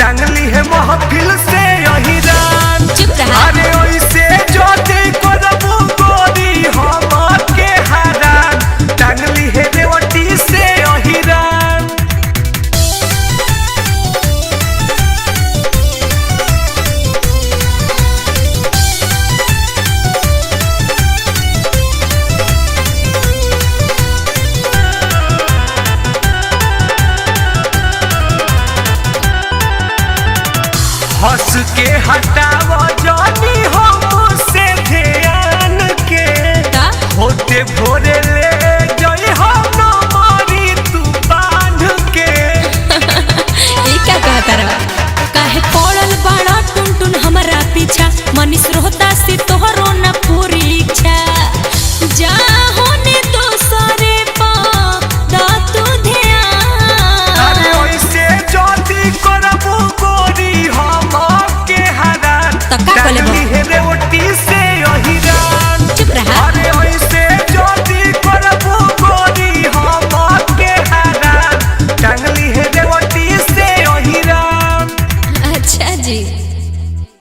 टांगली है महफिल से यही रान। चुप रहा। अरे ओइसे जोते करबू गोरी हम के हरान, टांगली है रेवटी से यही रान। हंस के हटाव जानी हमसे ध्यान के, होते भोरे ले जई हम मारी तू बांध के। ई क्या कहता रहा? काहे पड़ल बड़ा टुन हमारा पीछा, मनीष रोहता से तोहरो न पूरी इच्छा। जा होने दोसरे पा दा तू ध्यान। अरे ओइसे जोती करबू गोरी हम के हरान, तो का बोले बो? टांगली है रेवटी से यही रान। चुप रहा।